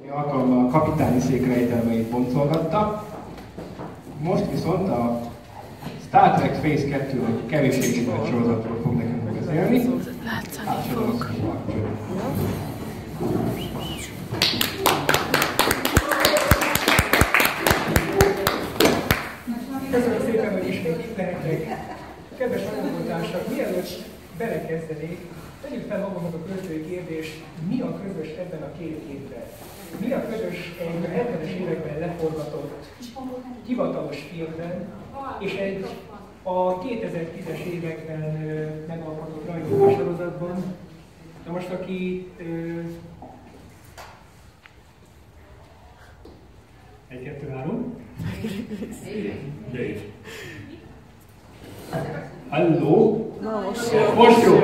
alkalommal kapitányi szék rejtelmeit boncolgatta. Most viszont a Star Trek Phase 2-nek kevéssé ismert sorozatról fog nekünk beszélni. Látszani fog. Köszönöm szépen, hogy ismét itt lehetek. Kedves anyagoltársak, mielőtt belekezdenék, tegyük fel magunknak a költői kérdést, mi a közös ebben a két képben? Mi a közös egy 70-es években leforgatott hivatalos filmben, és egy a 2010-es években megalkotott rajzolósorozatban? Na most, aki... 1, 2, 3. Halló? Most jó!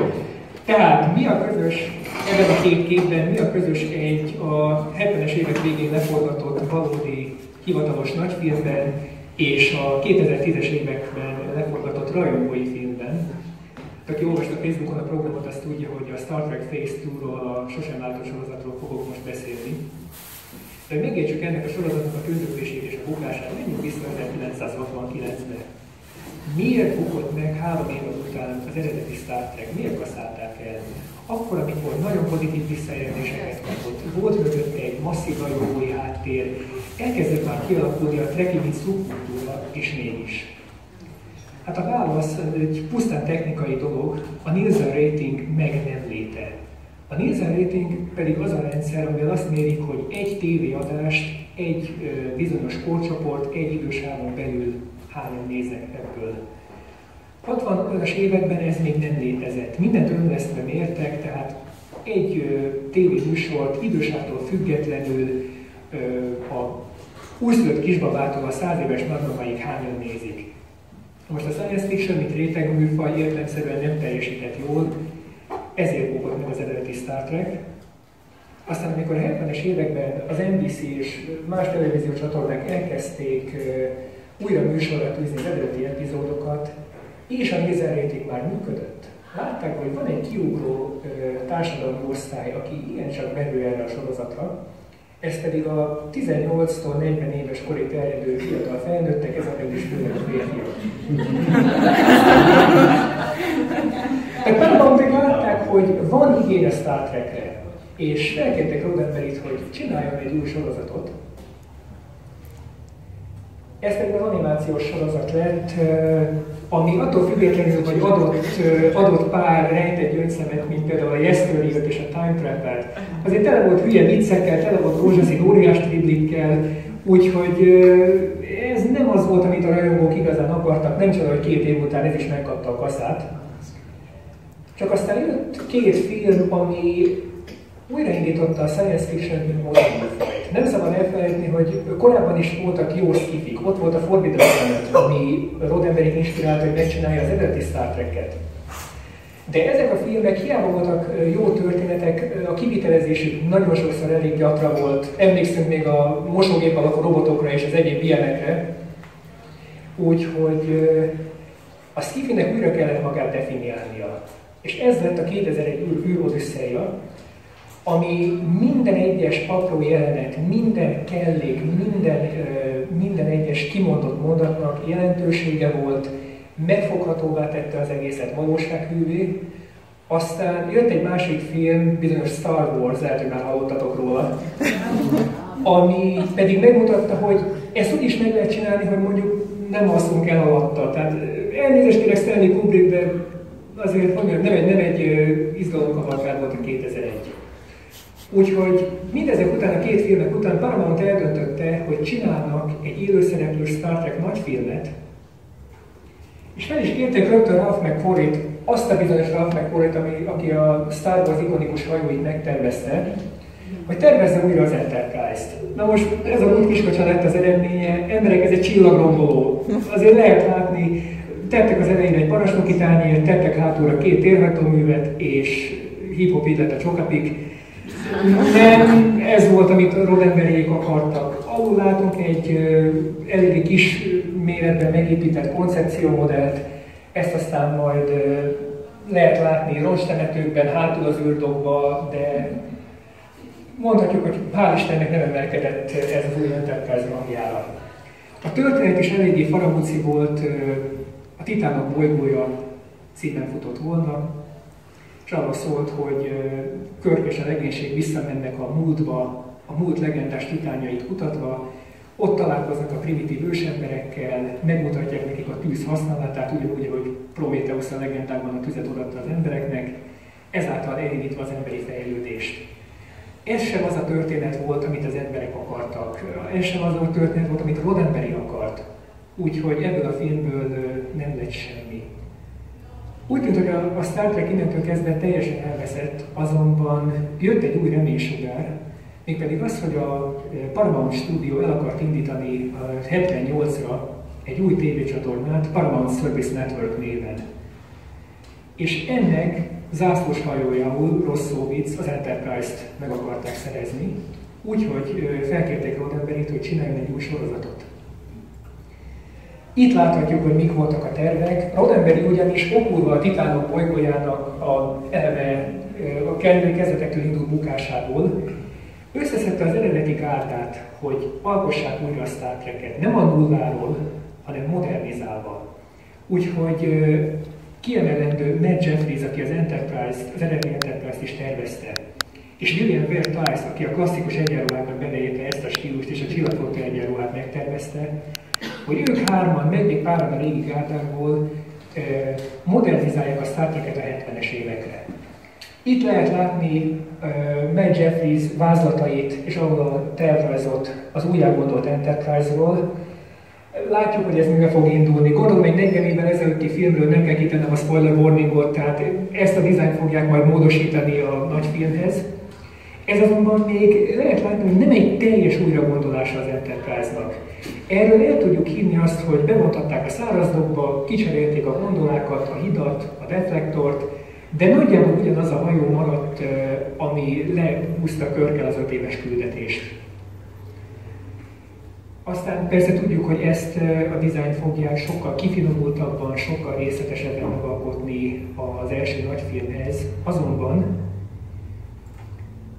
Tehát mi a közös ebben a két képben, mi a közös egy a 70-es évek végén leforgatott valódi hivatalos nagyfilmben és a 2010-es években leforgatott rajongói filmben? Aki olvasta Facebookon a programot, azt tudja, hogy a Star Trek Phase 2-ról, a sosem váltó sorozatról fogok most beszélni. De megértsük ennek a sorozatnak a tündöklését és a bukását, menjünk vissza 1969-be. Miért bukott meg 3 év után az eredeti Star Trek? Miért kaszálták el? Akkor, amikor nagyon pozitív visszajelzéseket kapott, volt mögött egy masszív rajongói háttér, elkezdett már kialakulni a trekkingi szubkultúra, és mégis. Hát a válasz egy pusztán technikai dolog, a Nielsen rating meg nem léte. A Nielsen rating pedig az a rendszer, amivel azt mérik, hogy egy tévéadást egy bizonyos korcsoport egy idősávon belül hányan néznek ebből. 60-as években ez még nem létezett. Mindent önlesztve mértek, tehát egy tévéműsort idősávtól függetlenül a újszülött kisbabától a 100 éves nagymamáig hányan nézik. Most a science fiction, mint rétegműfaj értelemszerűen nem teljesített jól, ezért bukott meg az eredeti Star Trek. Aztán, amikor a 70-es években az NBC és más televíziós csatornák elkezdték újra műsorra tűzni az eredeti epizódokat, és a Nielsen rating már működött. Látták, hogy van egy kiugró társadalmi osztály, aki igencsak merő erre a sorozatra, ez pedig a 18-tól 40 éves korig terjedő fiatal felnőttek, ezekben is főleg a férfiak. Tehát Paramount látták, hogy van igény a Star Trekre, és felkérték Roddenberryt, hogy csináljon egy új sorozatot. Ez pedig az animációs sorozat lett, ami attól függetlenül, hogy adott pár rejtett gyöngyszemet, mint például a Yesterday-t és a Time Trapper. Azért tele volt hülye viccekkel, tele volt rózsaszín óriás triblikkel, úgyhogy ez nem az volt, amit a rajongók igazán akartak, nem csoda, hogy 2 év után ez is megkapta a kaszát. Csak aztán jött 2 film, ami újraindította a science fiction műfajt. Nem szabad elfelejteni, hogy korábban is voltak jó skifik. Ott volt a Forbidden Planet, ami Roddenberryt inspirálta, hogy megcsinálja az eredeti Star Trek-et. De ezek a filmek hiába voltak jó történetek, a kivitelezésük nagyon sokszor elég gyatra volt. Emlékszünk még a mosógép alakú robotokra és az egyéb ilyenekre. Úgyhogy a skifinek újra kellett magát definiálnia. És ez lett a 2001 űrodüsszeja, ami minden egyes apró jelenet, minden kellék, minden egyes kimondott mondatnak jelentősége volt, megfoghatóvá tette az egészet valósághűvé. Aztán jött egy másik film, bizonyos Star Wars, lehet, hogy már hallottatok róla, ami pedig megmutatta, hogy ezt úgy is meg lehet csinálni, hogy mondjuk nem alszunk el alatta. Tehát elnézést kérek Stanley Kubrick, de azért nem egy izgalomkavalkád volt a 2001. Úgyhogy mindezek után, a 2 filmek után Paramount eldöntötte, hogy csinálnak egy élőszereplős Star Trek nagyfilmet, és fel is kérték rögtön Ralph McQuarrie-t, azt a bizonyos Ralph McQuarrie-t, aki a Star Wars ikonikus hajóit megtervezte, hogy tervezze újra az Enterprise-t. Na most ez a múlt kiskocsa lett az eredménye, emberek, ez egy csillagromboló. Azért lehet látni, tettek az elején egy parancsnoki tányért, tettek hátulra 2 térhatóművet, és hip-hop így lett a csokapik. Nem ez volt, amit Roddenberryék akartak. Alul látunk egy eléggé kis méretben megépített koncepciómodellt, ezt aztán majd lehet látni roncstemetőkben, hátul az űrdokba, de mondhatjuk, hogy hál' Istennek nem emelkedett ez az új Enterprise rangjára. A történet is eléggé faramúci volt, a Titánok bolygója címen futott volna, és arról szólt, hogy Kirk és a legénység visszamennek a múltba, a múlt legendás titánjait kutatva, ott találkoznak a primitív ősemberekkel, megmutatják nekik a tűz használatát, ugyanúgy, ahogy Prométheusz a legendában a tüzet odaadta az embereknek, ezáltal elindítva az emberi fejlődést. Ez sem az a történet volt, amit az emberek akartak. Ez sem az a történet volt, amit Roddenberry akart. Úgyhogy ebből a filmből nem lett semmi. Úgy tűnt, hogy a Star Trek innentől kezdve teljesen elveszett, azonban jött egy új reménysugár, mégpedig az, hogy a Paramount Studio el akart indítani 78-ra egy új tévécsatornát, Paramount Service Network néven. És ennek zászlós hajójául Ross Sovitz az Enterprise-t meg akarták szerezni, úgyhogy felkérték Roddenberryt, hogy csináljon egy új sorozatot. Itt láthatjuk, hogy mik voltak a tervek. Roddenberry ugyanis okulva a Titánok bolygójának a kezdetektől indult bukásából összeszedte az eredeti gárdát, hogy alkossák újra a Star Trek-et. Nem a nulláról, hanem modernizálva. Úgyhogy kiemelendő Matt Jeffries, aki az eredeti Enterprise-t is tervezte, és William Ware Theiss, aki a klasszikus egyenruháknak beleérte ezt a stílust és a csillagfogta egyenruhát megtervezte, hogy ők hárman, meg még páran a régi gárdákból modernizálják a Star Trek-et a 70-es évekre. Itt lehet látni Matt Jeffries vázlatait és ahol a tervrajzot az újjágondolt Enterprise-ról. Látjuk, hogy ez mivel fog indulni. Gondolom, egy 40 évvel ezelőtti filmről nem kell kitennem a spoiler warningot, tehát ezt a dizájnt fogják majd módosítani a nagy filmhez. Ez azonban még lehet látni, hogy nem egy teljes újragondolása az Enterprise-nak. Erről el tudjuk hinni azt, hogy bevontatták a szárazdokba, kicserélték a gondolákat, a hidat, a deflektort, de nagyjából ugyanaz a hajó maradt, ami lehúzta Kirkkel az 5 éves küldetést. Aztán persze tudjuk, hogy ezt a dizájnt fogják sokkal kifinomultabban, sokkal részletesebben megalkotni az első nagyfilmhez. Azonban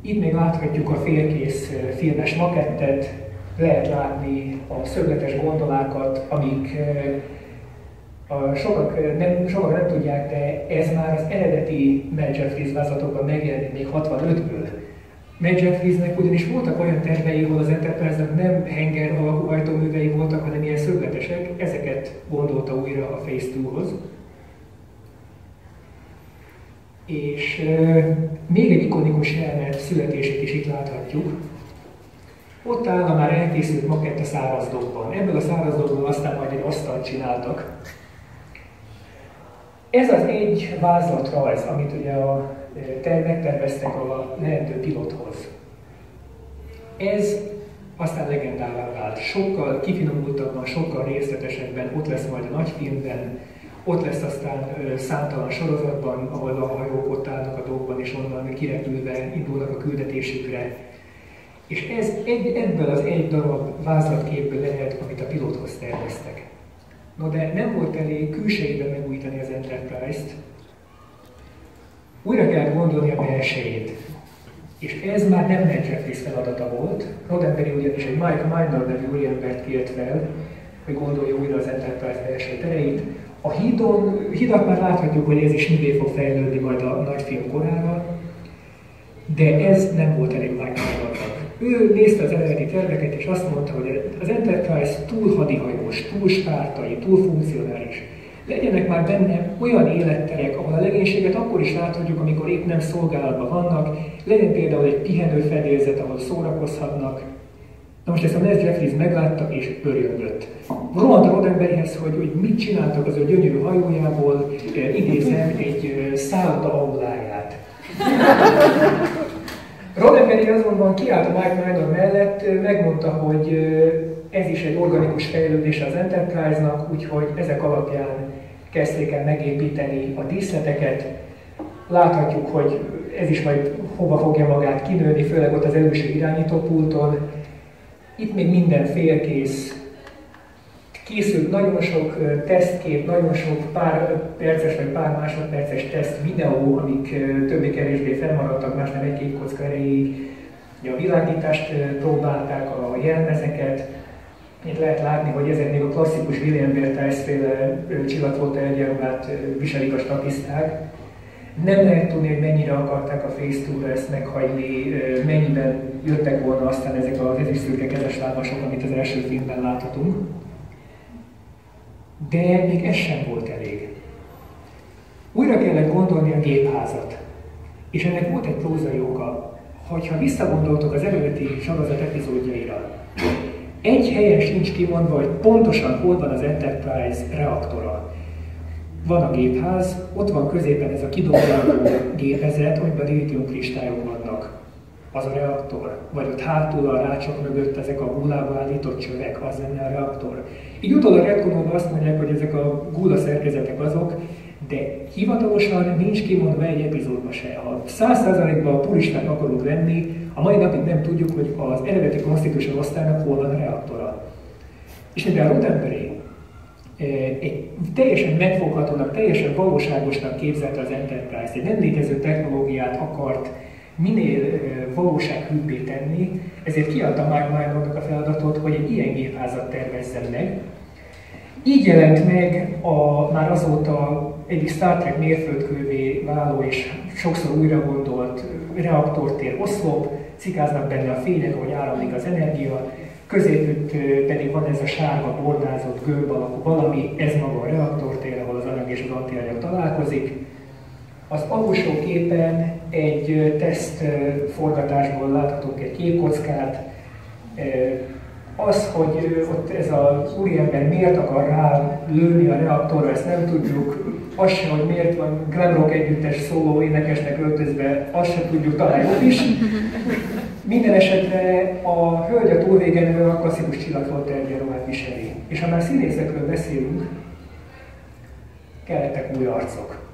itt még láthatjuk a félkész filmes makettet, lehet látni a szögletes gondolákat, amik sokak nem tudják, de ez már az eredeti Matt Jeffries vázlatokban megjelent még 65-ből. Matt Jeffriesnek ugyanis voltak olyan tervei, ahol az Enterprise-nak nem henger alakú hajtóművei voltak, hanem ilyen szögletesek, ezeket gondolta újra a Phase 2-hoz. És még egy ikonikus jelenet születését is itt láthatjuk. Ott áll a már elkészült makett a szárazdokban. Ebből a szárazdokból aztán majd egy asztalt csináltak. Ez az egy vázlatrajz, amit ugye megterveztek a lehető pilothoz. Ez aztán legendává vált. Sokkal kifinomultabban, sokkal részletesebben ott lesz majd a nagyfilmben, ott lesz aztán számtalan sorozatban, ahol a hajók ott állnak a dokkban, és onnan kirepülve indulnak a küldetésükre. És ez ebből az egy darab vázlatképből lehet, amit a pilothoz terveztek. No de nem volt elég külsejében megújítani az Enterprise-t, újra kellett gondolni a belsejét. És ez már nem Matt Jeffries feladata volt. Roddenberry ugyanis egy Mike Minor nevű úriembert kért fel, hogy gondolja újra az Enterprise belső tereit. A hidat már láthatjuk, hogy ez is mivé fog fejlődni majd a nagyfilm korára, de ez nem volt elég Mike Minornak. Ő nézte az eredeti terveket, és azt mondta, hogy az Enterprise túl hadihajós, túl spártai, túl funkcionális. Legyenek már benne olyan életterek, ahol a legénységet akkor is láthatjuk, amikor épp nem szolgálatban vannak, legyen például egy pihenő fedélzet, ahol szórakozhatnak. Na most ezt a Matt Jeffries meglátta és örjöngött. Rohant a Roddenberryhez, hogy mit csináltak az ő gyönyörű hajójából, idézem egy szálloda auláját. Roddenberry azonban kiállt a Mike Minor mellett, megmondta, hogy ez is egy organikus fejlődése az Enterprise-nak, úgyhogy ezek alapján kezdték el megépíteni a díszleteket. Láthatjuk, hogy ez is majd hova fogja magát kinőni, főleg ott az előső irányítópulton. Itt még minden félkész. Készült nagyon sok tesztkép, nagyon sok pár perces vagy pár másodperces teszt videó, amik többé-kevésbé fennmaradtak, más nem egy-két kocka erejéig. Ugye a világítást próbálták, a jelmezeket. Itt lehet látni, hogy ezek még a klasszikus William Vertijs-féle csillagflotta egyenruhát viselik a statiszták. Nem lehet tudni, hogy mennyire akarták a Phase 2-ra ezt meghagyni, mennyiben jöttek volna aztán ezek az ezüstszürke kezes lábasok, amit az első filmben láthatunk. De még ez sem volt elég. Újra kellett gondolni a gépházat. És ennek volt egy prózai oka. Ha visszagondoltok az eredeti sorozat epizódjaira, egy helyen sincs kimondva, hogy pontosan hol van az Enterprise reaktora. Van a gépház, ott van középen ez a kidobáló gépezet, amiben lítiumkristályok vannak. Az a reaktor. Vagy ott hátul a rácsok mögött ezek a gúlába állított csövek, az lenne a reaktor. Így utólag retkonolva azt mondják, hogy ezek a gúla szerkezetek azok, de hivatalosan nincs kimondva egy epizódban se. Ha 100%-ban puristák akarunk lenni, a mai napig nem tudjuk, hogy az eredeti Constitution osztálynak hol van a reaktora. És mivel Roddenberry egy teljesen megfoghatónak, teljesen valóságosnak képzelte az Enterprise, egy nem létező technológiát akart minél valósághűbbé tenni, ezért kiadta Mark Milnernak a feladatot, hogy egy ilyen gépházat tervezzen meg. Így jelent meg a már azóta egyik Star Trek mérföldkővé váló és sokszor újra gondolt reaktortér oszlop, cikáznak benne a fények, ahogy áramlik az energia, középütt pedig van ez a sárga bordázott gömb alakú valami, ez maga a reaktortér, ahol az anyag és az antianyag találkozik. Az alsó képen egy teszt forgatásból láthatunk egy képkockát. Az, hogy ott ez az úriember miért akar rá lőni a reaktorra, ezt nem tudjuk. Az sem, hogy miért van glam rock együttes szóló énekesnek öltözve, azt sem tudjuk, talán jobb is. Minden esetre a hölgy a túlvégen a klasszikus csillagflotta egyenruhát viseli. És ha már színészekről beszélünk, kellettek új arcok.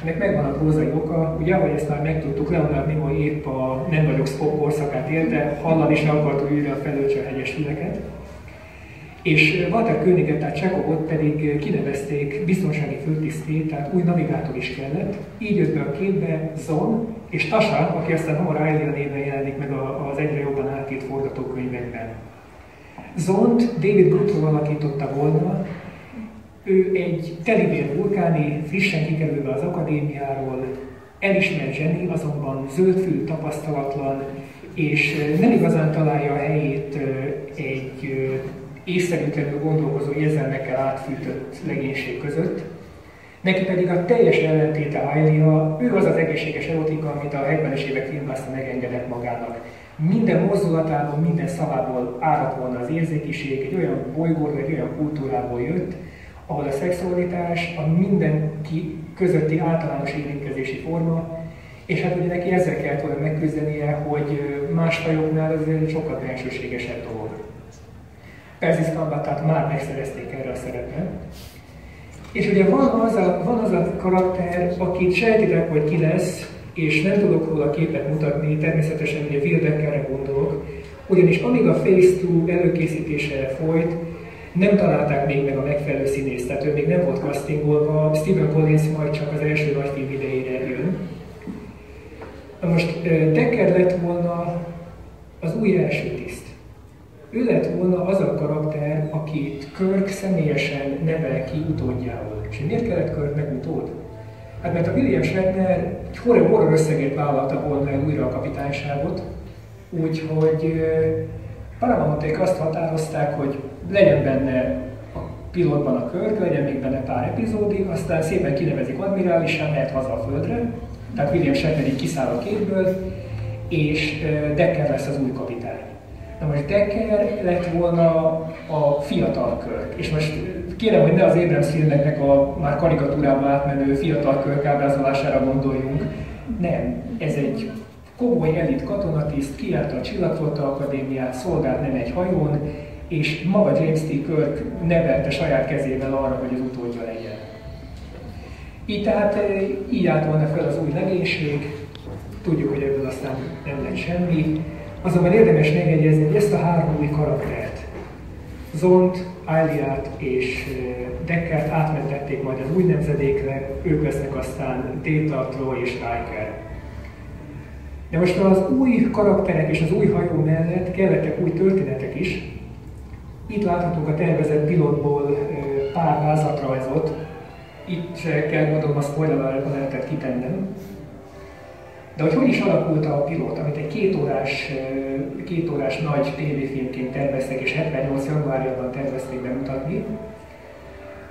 Ennek megvan a prózai oka, ugye, ahogy ezt már megtudtuk, Leonard Nimoy épp a Nem vagyok Spock korszakát élte, hallani sem akart újra a Felölcsön hegyes füleket. És Walter Koeniget, tehát Chekhovot pedig kinevezték biztonsági főtiszté, tehát új navigátor is kellett. Így jött be a képbe Zon és Tasha, aki aztán hamar Ilia néven jelenik meg az egyre jobban átírt forgatókönyvekben. Zont David Bruton alakította volna. Ő egy telibér vulkáni, frissen kikerülve az akadémiáról, elismert zseni, azonban zöldfülű, tapasztalatlan, és nem igazán találja a helyét egy észszerűtlenül gondolkozó érzelmekkel átfűtött legénység között. Neki pedig a teljes ellentéte Ilia, ő az az egészséges erotika, amit a 70-es évek filmvászta megengedett magának. Minden mozdulatából, minden szavából áradt volna az érzékiség, egy olyan bolygóról, egy olyan kultúrából jött, ahol a szexualitás a mindenki közötti általános érintkezési forma, és hát ugye neki ezzel kellett volna megküzdenie, hogy más fajoknál ez egy sokkal bensőségesebb dolog. Persis Khambatat már megszerezték erre a szerepre. És ugye van az a karakter, akit sejtitek, hogy ki lesz, és nem tudok róla képet mutatni, természetesen ugye Will Deckerre gondolok, ugyanis amíg a Phase 2 előkészítése folyt, nem találták még meg a megfelelő színészt, tehát ő még nem volt castingolva, Stephen Collins majd csak az első nagyfilm idejére jön. Na most Decker lett volna az új első tiszt. Ő lett volna az a karakter, akit Kirk személyesen nevel ki utódjául. És miért kellett Kirknek utód? Hát mert a William Shatner egy horror összegét vállalta volna el újra a kapitányságot, úgyhogy Paramounték azt határozták, hogy legyen benne a pilotban a Kirk, legyen még benne pár epizódig, aztán szépen kinevezik admirálisán, mehet haza a Földre, tehát William Shatner így kiszáll a képből, és Decker lesz az új kapitány. Na most Decker lett volna a fiatal Kirk, és most kérem, hogy ne az Abrams filmeknek a már karikatúrába átmenő fiatal Kirk ábrázolására gondoljunk. Nem, ez egy komoly elit katonatiszt, kijárta a Csillagflotta Akadémiát, szolgált nem egy hajón, és maga James T. Kirk nevelte saját kezével arra, hogy az utódja legyen. Így tehát így állt volna fel az új legénység, tudjuk, hogy ebből aztán nem lett semmi, azonban érdemes megjegyezni, hogy ezt a három új karaktert, Zont, Iliát és Deckert átmentették majd az új nemzedékre, ők lesznek aztán Data, Troy és Riker. De most az új karakterek és az új hajó mellett kellettek új történetek is. Itt láthatunk a tervezett pilotból pár vázatrajzot. Itt se kell gondolom a spoiler-ra lehetett kitennem. De hogy is alakult a pilot, amit egy két órás nagy tévéfilmként terveztek, és 78. januárjában tervezték bemutatni.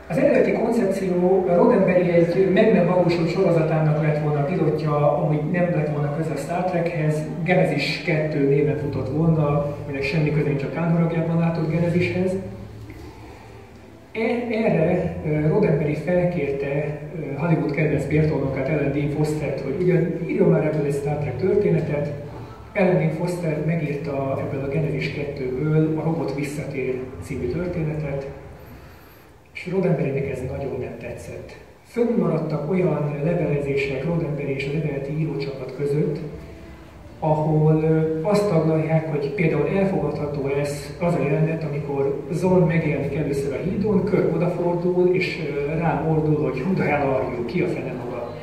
Az eredeti koncepció Roddenberry egy meg nem valósult sorozatának lett volna a pilotja, amúgy nem lett volna köze a Star Trekhez, Genesis 2 néven futott volna, vagy semmi köze nincs a Kánharagjában látott Genesishez. Erre Roddenberry felkérte Hollywood kedvenc bértornokát, Ellen Dean Fostert, hogy ugyan írjon már ebből egy Star Trek történetet. Ellen Dean Foster megírta ebből a Genesis 2-ből a Robot visszatér című történetet, és Roddenberrynek ez nagyon nem tetszett. Fönnmaradtak olyan levelezések Roddenberry és az eredeti írócsapat között, ahol azt taglalják, hogy például elfogadható ez az a jelenet, amikor Zorn megjelenik először a hídon, Kirk odafordul, és rám ordul, hogy who the hell are you, ki a fene maga.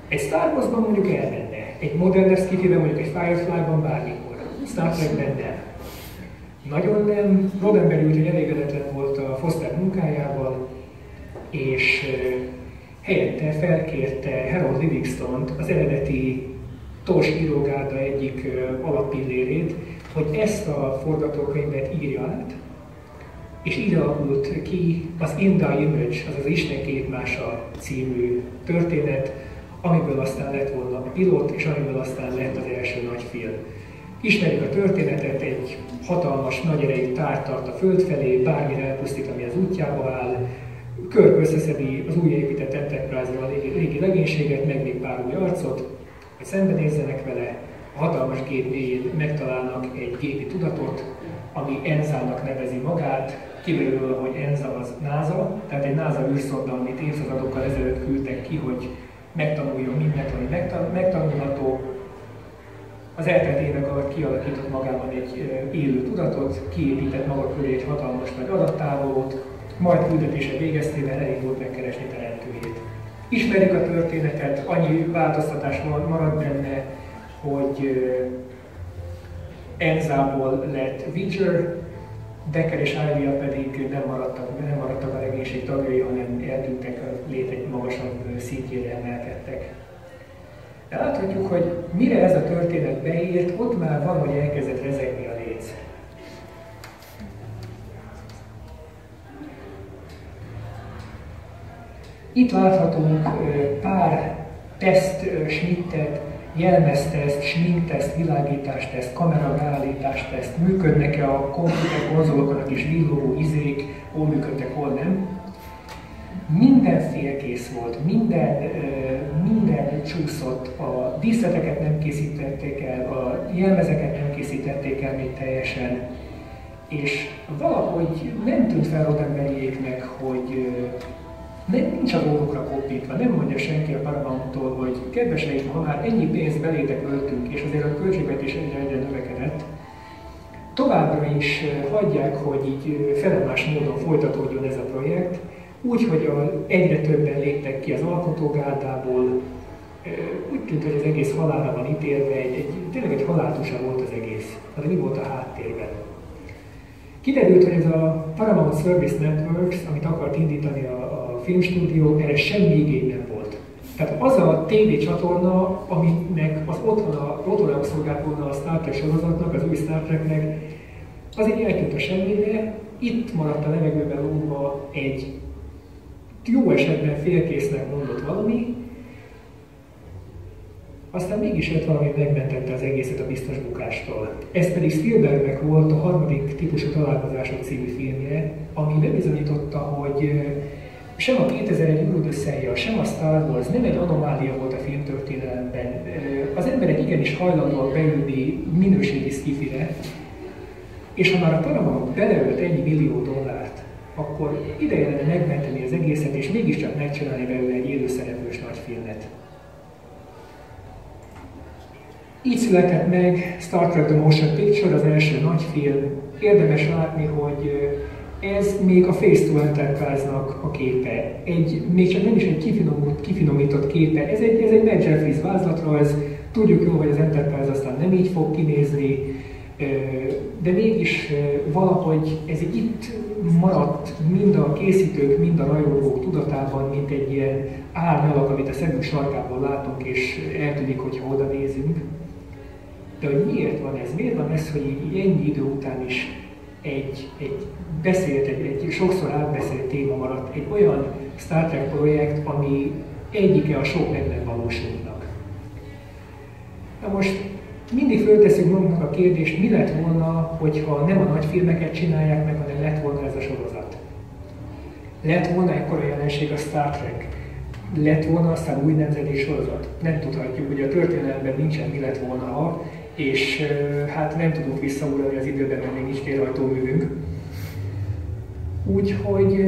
Egy Star Wars-ban mondjuk elmenne, egy modern skifiben, mondjuk egy Firefly-ban bármikor, Star Trek-ben nem. Nagyon nem, Roddenberry úgyhogy elégedetlen volt a Foster munkájával, és helyette felkérte Harold Livingstone-t, az eredeti TOS írógárda egyik alappillérét, hogy ezt a forgatókönyvet írja át, és így alakult ki az In the Image, azaz Isten képmása című történet, amiből aztán lett volna a pilot, és amiből aztán lett az első nagy film. Ismerjük a történetet, egy hatalmas, nagy erejű tár tart a föld felé, bármit elpusztít, ami az útjába áll, Kirk összeszedi az új épített Enterprise-ra a régi legénységet, meg még pár új arcot, hogy szembenézzenek vele, a hatalmas gép mélyén megtalálnak egy gépi tudatot, ami Enza-nak nevezi magát, kiderül, hogy Enza az NASA, tehát egy NASA űrszonda, amit évszázadokkal ezelőtt küldtek ki, hogy megtanuljon mindent, ami megtanulható. Az eltelt évek alatt kialakított magában egy élő tudatot, kiépített maga köré egy hatalmas nagy adattávolót, majd küldetése végeztével elindult megkeresni teremtőjét. Ismerjük a történetet, annyi változtatás marad benne, hogy Enzából lett Vidger, Decker és Ivia pedig nem maradtak a legénység tagjai, hanem eltűntek, a lét egy magasabb szintjére emelkedtek. De láthatjuk, hogy mire ez a történet beért, ott már valahogy elkezdett rezegni a léc. Itt láthatunk pár teszt, snittet, jelmezteszt, sminkteszt, világításteszt, kamera beállításteszt, működnek-e a komputer konzolokon a kis villogó izék, hol működtek, hol nem. Minden félkész volt, minden csúszott, a díszleteket nem készítették el, a jelmezeket nem készítették el még teljesen, és valahogy nem tűnt fel Roddenberryéknek, hogy nincs a dolgokra koppintva, nem mondja senki a Paramount-tól, hogy kedveseim, ha már ennyi pénzt belétek öltünk, és azért a költségvetés egyre növekedett, továbbra is hagyják, hogy így felemás módon folytatódjon ez a projekt, úgy, hogy egyre többen léptek ki az alkotógárdából, úgy tűnt, hogy az egész halálra van ítélve, tényleg egy haláltusa volt az egész, de mi volt a háttérben. Kiderült, hogy ez a Paramount Service Networks, amit akart indítani a filmstúdió, erre semmi igény nem volt. Tehát az a TV csatorna, aminek az otthonául szolgált volna a Star Trek sorozatnak, az új Star Treknek, az egy eltűnt a semmire, itt maradt a levegőben lógva egy jó esetben félkésznek mondott valami, aztán mégis jött valami, megmentette az egészet a biztos bukástól. Ez pedig Spielbergnek volt a harmadik típusú találkozások című filmje, ami bebizonyította, hogy sem a 2001 űrodüsszeia, sem a Star Wars nem egy anomália volt a filmtörténelemben. Az emberek igenis hajlandóak beülni minőségi szkifire, és ha már a Paramount beleölt $1 millió, akkor ideje lenne megmenteni az egészet, és mégiscsak megcsinálni belőle egy élőszereplős nagyfilmet. Így született meg Star Trek The Motion Picture, az első nagyfilm. Érdemes látni, hogy ez még a Phase 2 Enterprise-nak a képe. Még csak nem is egy kifinomított képe, ez egy Matt Jeffries vázlatrajz, Tudjuk jól, hogy az Enterprise aztán nem így fog kinézni, de mégis valahogy ez itt maradt mind a készítők, mind a rajongók tudatában, mint egy ilyen árnyalak, amit a szemünk sarkából látunk, és eltűnik, hogyha oda nézünk. De hogy miért van ez? Miért van ez, hogy így ennyi idő után is egy sokszor átbeszélt téma maradt, egy olyan Star Trek projekt, ami egyike a sok meg nem valósultnak. Na most mindig föltesszük magunknak a kérdést, mi lett volna, hogyha nem a nagy filmeket csinálják meg, hanem lett volna ez a sorozat. Lett volna ekkora jelenség a Star Trek? Lett volna aztán új nemzeti sorozat? Nem tudhatjuk, ugye a történelemben nincsen mi lett volna, ha, és hát nem tudunk visszaugrani az időben, mert még nincs félrehajtóművünk. Úgyhogy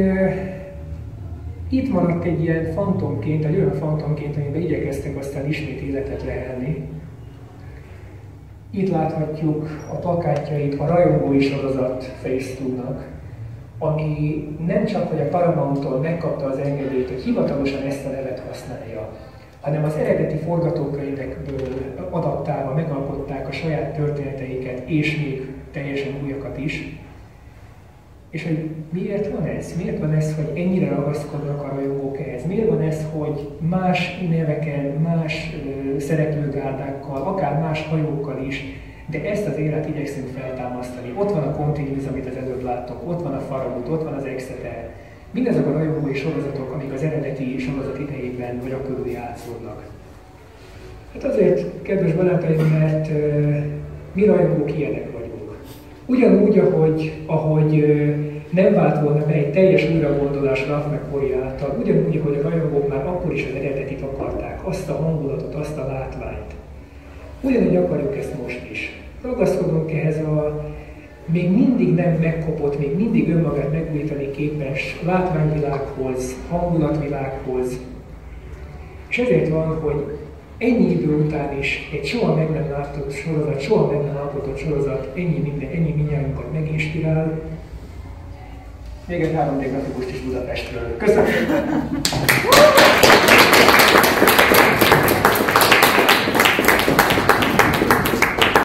itt maradt egy ilyen fantomként, egy olyan fantomként, amiben igyekeztek aztán ismét életet lehelni. Itt láthatjuk a plakátjait a rajongói sorozat Phase 2-nak, ami nem csak, hogy a Paramount-tól megkapta az engedélyt, hogy hivatalosan ezt a nevet használja, hanem az eredeti forgatókönyvekből adaptálva megalkották a saját történeteiket, és még teljesen újakat is. És hogy miért van ez? Miért van ez, hogy ennyire ragaszkodnak a rajongók ehhez? Miért van ez, hogy más neveken, más szereplőgárdákkal, akár más hajókkal is, de ezt az élet igyekszünk feltámasztani. Ott van a Continuous, amit az előbb láttok, ott van a Farragut, ott van az Exeter. Mindezek a rajongói sorozatok, amik az eredeti sorozat idejében vagy akkor játszódnak. Hát azért, kedves barátaim, mert mi rajongók ilyenek vagyunk. Ugyanúgy, ahogy nem vált volna be egy teljes újragondolás Ralph McQuarrie által, ugyanúgy, ahogy a rajongók már akkor is az eredetit akarták, azt a hangulatot, azt a látványt. Ugyanúgy akarjuk ezt most is. Ragaszkodunk ehhez a még mindig nem megkopott, még mindig önmagát megújítani képes látványvilághoz, hangulatvilághoz. És ezért van, hogy ennyi idő után is egy soha meg nem látott sorozat, soha meg nem alkotott sorozat ennyi mindnyájunkat meginspirál. Még egy 3D grafikust is Budapestről. Köszönöm!